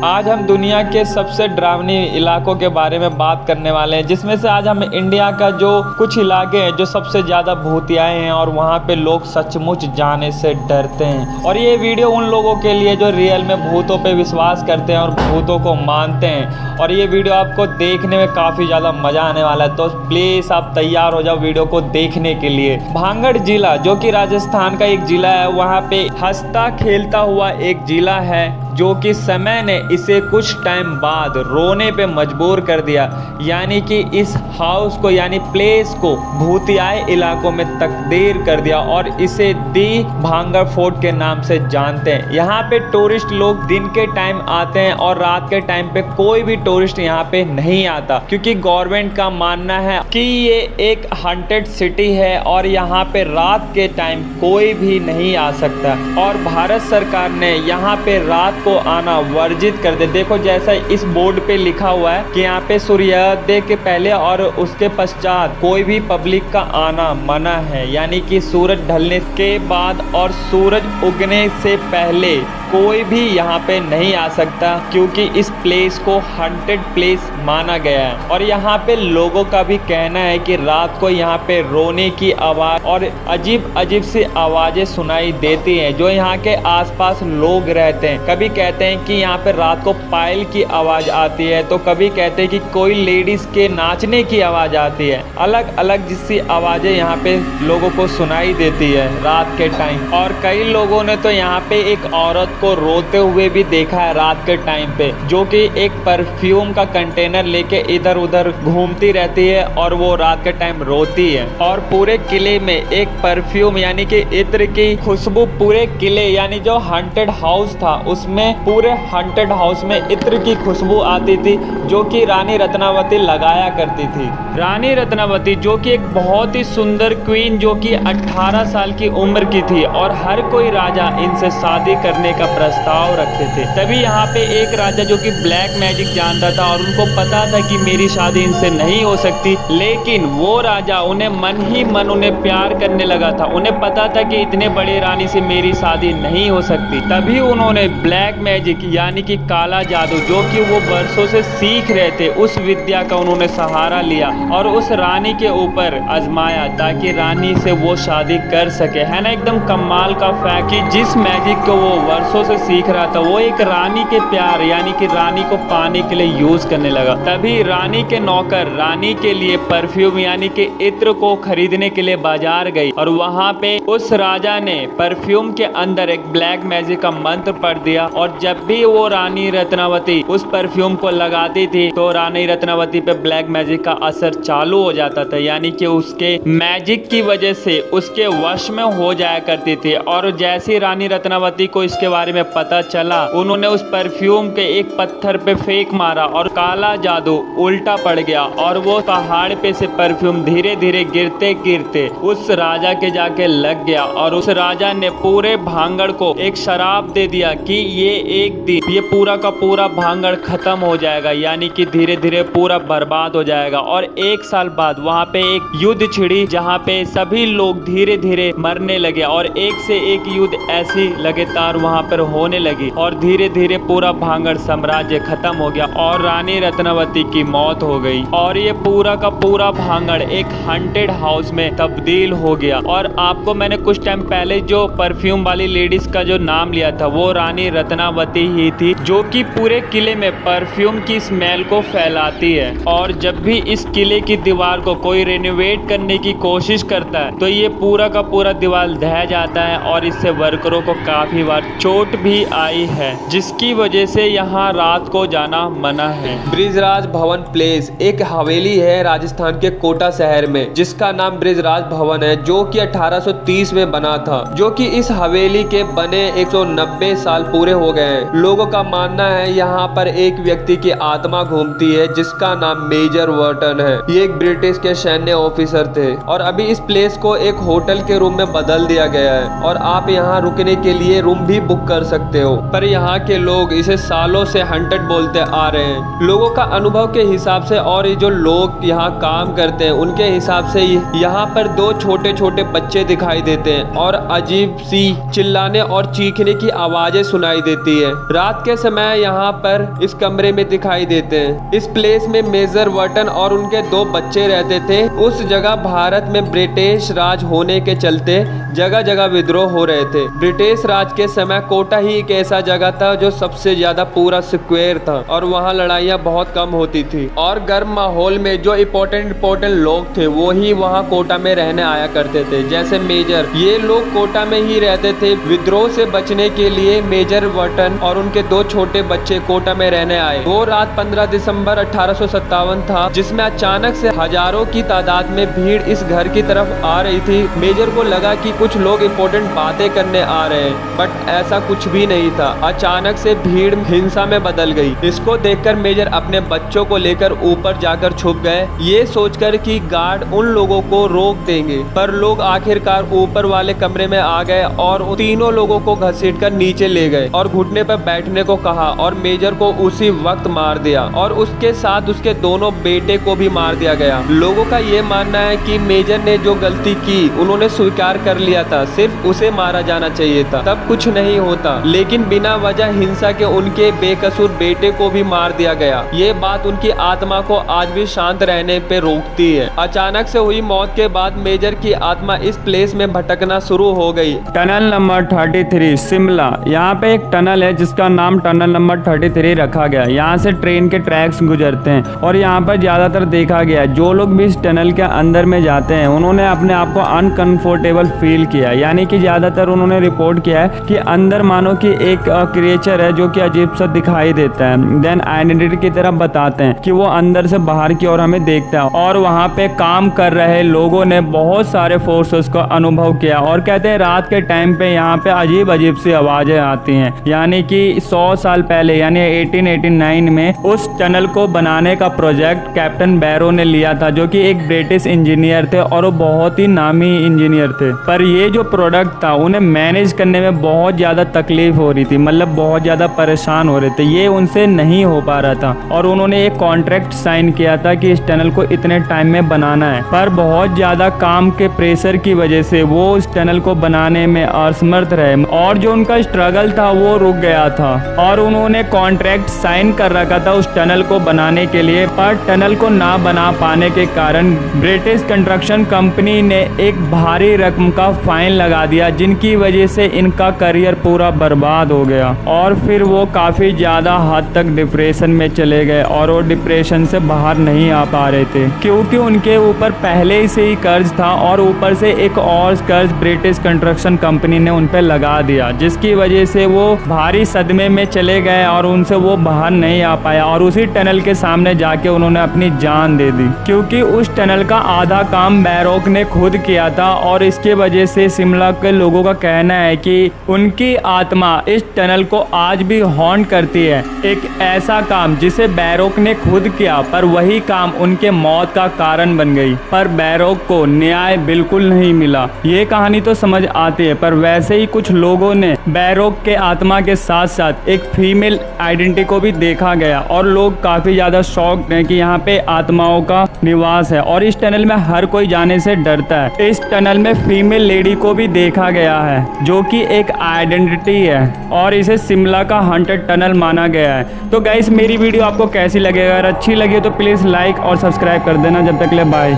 आज हम दुनिया के सबसे डरावनी इलाकों के बारे में बात करने वाले हैं, जिसमें से आज हम इंडिया का जो कुछ इलाके हैं जो सबसे ज़्यादा भूतियाए हैं और वहाँ पे लोग सचमुच जाने से डरते हैं। और ये वीडियो उन लोगों के लिए जो रियल में भूतों पे विश्वास करते हैं और भूतों को मानते हैं। और ये वीडियो आपको देखने में काफ़ी ज़्यादा मज़ा आने वाला है, तो प्लीज़ आप तैयार हो जाओ वीडियो को देखने के लिए। भांगड़ जिला जो कि राजस्थान का एक जिला है, वहाँ पे हंसता खेलता हुआ एक जिला है जो कि समय ने इसे कुछ टाइम बाद रोने पे मजबूर कर दिया। यानी कि इस हाउस को यानी प्लेस को भूतियाए इलाकों में तब्दील कर दिया और इसे दी भांगड़ फोर्ट के नाम से जानते हैं। यहाँ पे टूरिस्ट लोग दिन के टाइम आते हैं और रात के टाइम पे कोई भी टूरिस्ट यहाँ पे नहीं आता, क्योंकि गवर्नमेंट का मानना है कि ये एक हॉन्टेड सिटी है और यहाँ पे रात के टाइम कोई भी नहीं आ सकता। और भारत सरकार ने यहाँ पे रात को आना वर्जित कर दे। देखो जैसा इस बोर्ड पे लिखा हुआ है कि यहाँ पे सूर्योदय के पहले और उसके पश्चात कोई भी पब्लिक का आना मना है। यानी कि सूरज ढलने के बाद और सूरज उगने से पहले कोई भी यहाँ पे नहीं आ सकता, क्योंकि इस प्लेस को हॉन्टेड प्लेस माना गया है। और यहाँ पे लोगों का भी कहना है कि रात को यहाँ पे रोने की आवाज़ और अजीब अजीब सी आवाज़ें सुनाई देती हैं जो यहाँ के आसपास लोग रहते हैं। कभी कहते हैं कि यहाँ पे रात को पायल की आवाज़ आती है, तो कभी कहते हैं कि कोई लेडीज़ के नाचने की आवाज़ आती है। अलग अलग जिससी आवाज़ें यहाँ पे लोगों को सुनाई देती है रात के टाइम। और कई लोगों ने तो यहाँ पे एक औरत को रोते हुए भी देखा है रात के टाइम पे, जो कि एक परफ्यूम का कंटेनर लेके इधर उधर घूमती रहती है और वो रात के टाइम रोती है। और पूरे किले में एक परफ्यूम यानी कि इत्र की खुशबू पूरे किले यानी जो हॉन्टेड हाउस था उसमें पूरे हॉन्टेड हाउस में इत्र की खुशबू आती थी, जो कि रानी रत्नावती लगाया करती थी। रानी रत्नावती जो कि एक बहुत ही सुंदर क्वीन जो कि 18 साल की उम्र की थी और हर कोई राजा इनसे शादी करने का प्रस्ताव रखते थे। तभी यहाँ पे एक राजा जो कि ब्लैक मैजिक जानता था और उनको पता था कि मेरी शादी इनसे नहीं हो सकती, लेकिन वो राजा उन्हें मन ही मन उन्हें प्यार करने लगा था। उन्हें पता था कि इतने बड़े रानी से मेरी शादी नहीं हो सकती। तभी उन्होंने ब्लैक मैजिक यानी कि काला जादू जो कि वो वर्षों से सीख रहे थे, उस विद्या का उन्होंने सहारा लिया और उस रानी के ऊपर आजमाया ताकि रानी से वो शादी कर सके। है ना एकदम कमाल का फैक्ट कि जिस मैजिक को वो वर्षों से सीख रहा था वो एक रानी के प्यार यानी कि रानी को पाने के लिए यूज करने लगा। तभी रानी के नौकर रानी के लिए परफ्यूम यानी कि इत्र को खरीदने के लिए बाजार गई और वहां पे उस राजा ने परफ्यूम के अंदर एक ब्लैक मैजिक का मंत्र पढ़ दिया। और जब भी वो रानी रत्नावती उस परफ्यूम को लगाती थी तो रानी रत्नावती पे ब्लैक मैजिक का असर चालू हो जाता था, यानी कि उसके मैजिक की वजह से उसके वश में हो जाया करती थी। और जैसी रानी रत्नावती को इसके बारे में पता चला, उन्होंने उस परफ्यूम के एक पत्थर पे फेंक मारा और काला जादू उल्टा पड़ गया और वो पहाड़ पे से परफ्यूम धीरे धीरे गिरते गिरते उस राजा के जाके लग गया। और उस राजा ने पूरे भांगड़ को एक शराब दे दिया कि ये एक दिन ये पूरा का पूरा भांगड़ खत्म हो जाएगा, यानी कि धीरे धीरे पूरा बर्बाद हो जाएगा। और 1 साल बाद वहाँ पे एक युद्ध छिड़ी जहाँ पे सभी लोग धीरे धीरे मरने लगे और एक से एक युद्ध ऐसी लगातार वहाँ पर होने लगी और धीरे धीरे पूरा भांगड़ साम्राज्य खत्म हो गया और रानी रत्नावती की मौत हो गई। और ये पूरा का पूरा भांगड़ एक हॉन्टेड हाउस में तब्दील हो गया। और आपको मैंने कुछ टाइम पहले जो परफ्यूम वाली लेडीज का जो नाम लिया था वो रानी रत्नावती ही थी, जो कि पूरे किले में परफ्यूम की स्मेल को फैलाती है। और जब भी इस किले की दीवार को कोई रेनोवेट करने की कोशिश करता है तो ये पूरा का पूरा दीवार ढह जाता है और इससे वर्करों को काफी बार चोट भी आई है, जिसकी वजह से यहाँ रात को जाना मना है। ब्रिजराज भवन प्लेस एक हवेली है राजस्थान के कोटा शहर में, जिसका नाम ब्रिजराज भवन है, जो कि 1830 में बना था। जो कि इस हवेली के बने 190 साल पूरे हो गए हैं। लोगों का मानना है यहाँ पर एक व्यक्ति की आत्मा घूमती है जिसका नाम मेजर वर्टन है। ये एक ब्रिटिश के सैन्य ऑफिसर थे और अभी इस प्लेस को एक होटल के रूम में बदल दिया गया है और आप यहाँ रुकने के लिए रूम भी बुक कर सकते हो, पर यहाँ के लोग इसे सालों से हंटेड बोलते आ रहे हैं। लोगों का अनुभव के हिसाब से और ये जो लोग यहाँ काम करते हैं उनके हिसाब से यहाँ पर 2 छोटे छोटे बच्चे दिखाई देते हैं और अजीब सी चिल्लाने और चीखने की आवाजें सुनाई देती है। रात के समय यहाँ पर इस कमरे में दिखाई देते हैं। इस प्लेस में मेजर वर्टन और उनके 2 बच्चे रहते थे। उस जगह भारत में ब्रिटिश राज होने के चलते जगह जगह विद्रोह हो रहे थे। ब्रिटिश राज के समय कोटा ही एक ऐसा जगह था जो सबसे ज्यादा पूरा सिक्योर था और वहाँ लड़ाइयाँ बहुत कम होती थी और गर्म माहौल में जो इम्पोर्टेंट लोग थे वो ही वहाँ कोटा में रहने आया करते थे। जैसे मेजर, ये लोग कोटा में ही रहते थे। विद्रोह से बचने के लिए मेजर वर्टन और उनके 2 छोटे बच्चे कोटा में रहने आए। वो रात 15 दिसंबर 1857 था जिसमें अचानक से हजारों की तादाद में भीड़ इस घर की तरफ आ रही थी। मेजर को लगा कि कुछ लोग इम्पोर्टेंट बातें करने आ रहे हैं, बट ऐसा कुछ भी नहीं था। अचानक से भीड़ हिंसा में बदल गई। इसको देखकर मेजर अपने बच्चों को लेकर ऊपर जाकर छुप गए, ये सोचकर कि गार्ड उन लोगों को रोक देंगे। पर लोग आखिरकार ऊपर वाले कमरे में आ गए और तीनों लोगों को घसीटकर नीचे ले गए और घुटने पर बैठने को कहा और मेजर को उसी वक्त मार दिया और उसके साथ उसके दोनों बेटे को भी मार दिया गया। लोगों का ये मानना है कि मेजर ने जो गलती की उन्होंने स्वीकार कर लिया था, सिर्फ उसे मारा जाना चाहिए था, तब कुछ नहीं होता। लेकिन बिना वजह हिंसा के उनके बेकसूर बेटे को भी मार दिया गया। ये बात उनकी आत्मा को आज भी शांत रहने पे रोकती है। अचानक से हुई मौत के बाद मेजर की आत्मा इस प्लेस में भटकना शुरू हो गई। टनल नंबर 33 शिमला, यहाँ पे एक टनल है जिसका नाम टनल नंबर 33 रखा गया। यहाँ से ट्रेन के ट्रैक्स गुजरते हैं और यहाँ पर ज्यादातर देखा गया जो लोग भी इस टनल के अंदर में जाते हैं उन्होंने अपने आप को अनकंफर्टेबल फील किया। यानी कि ज्यादातर उन्होंने रिपोर्ट किया है कि अंदर मानो कि एक क्रिएचर है जो कि अजीब सा दिखाई देता है। देन आइडेंटिटी की तरफ बताते हैं कि वो अंदर से बाहर की ओर हमें देखता है और वहाँ पे काम कर रहे लोगों ने बहुत सारे फोर्सेस का अनुभव किया और कहते हैं रात के टाइम पे यहाँ पे अजीब अजीब सी आवाजें आती हैं। यानी कि 100 साल पहले यानी 1889 में उस टनल को बनाने का प्रोजेक्ट कैप्टन बैरो ने लिया था जो कि एक ब्रिटिश इंजीनियर थे और वो बहुत ही नामी इंजीनियर थे। पर ये जो प्रोडक्ट था उन्हें मैनेज करने में बहुत ज़्यादा तकलीफ हो रही थी, मतलब बहुत ज़्यादा परेशान हो रहे थे। ये उनसे नहीं हो पा रहा था और उन्होंने एक कॉन्ट्रैक्ट साइन किया था कि इस टनल को इतने टाइम में बनाना है। पर बहुत ज़्यादा काम के प्रेशर की वजह से वो उस टनल को बनाने में असमर्थ रहे और जो उनका स्ट्रगल था वो रुक गया था और उन्होंने कॉन्ट्रैक्ट साइन कर रखा था उस टनल को बनाने के लिए। पर टनल को ना बना पाने के कारण ब्रिटिश कंस्ट्रक्शन कंपनी ने एक भारी रकम का फाइन लगा दिया जिनकी वजह से इनका करियर पूरा बर्बाद हो गया और फिर वो काफ़ी ज़्यादा हद तक डिप्रेशन में चले गए और वो डिप्रेशन से बाहर नहीं आ पा रहे थे क्योंकि उनके ऊपर पहले से ही कर्ज था और ऊपर से एक और कर्ज ब्रिटिश कंस्ट्रक्शन कंपनी ने उन पर लगा दिया जिसकी वजह से वो भारी सदमे में चले गए और उनसे वो बाहर नहीं आ पाया और उसी टनल के सामने जाके उन्होंने अपनी जान दे दी क्योंकि उस टनल का आधा काम बैरोक ने खुद किया था और इसके वजह से शिमला के लोगों का कहना है कि उनकी आत्मा इस टनल को आज भी हॉन्ट करती है। एक ऐसा काम जिसे बैरोक ने खुद किया पर वही काम उनके मौत का कारण बन गई, पर बैरोक को न्याय बिल्कुल नहीं मिला। ये कहानी तो समझ आती है पर वैसे ही कुछ लोगों ने बैरोक के आत्मा के साथ साथ एक फीमेल आइडेंटिटी को भी देखा गया और लोग काफी ज्यादा शॉक्ड हैं कि यहाँ पे आत्माओं का निवास है और इस टनल में हर कोई जाने से डरता है। इस टनल में फीमेल लेडी को भी देखा गया है जो कि एक आइडेंटिटी है और इसे शिमला का हॉन्टेड टनल माना गया है। तो गाइस मेरी वीडियो आपको कैसी लगे? अगर अच्छी लगी तो प्लीज लाइक और सब्सक्राइब कर देना। जब तक ले बाय।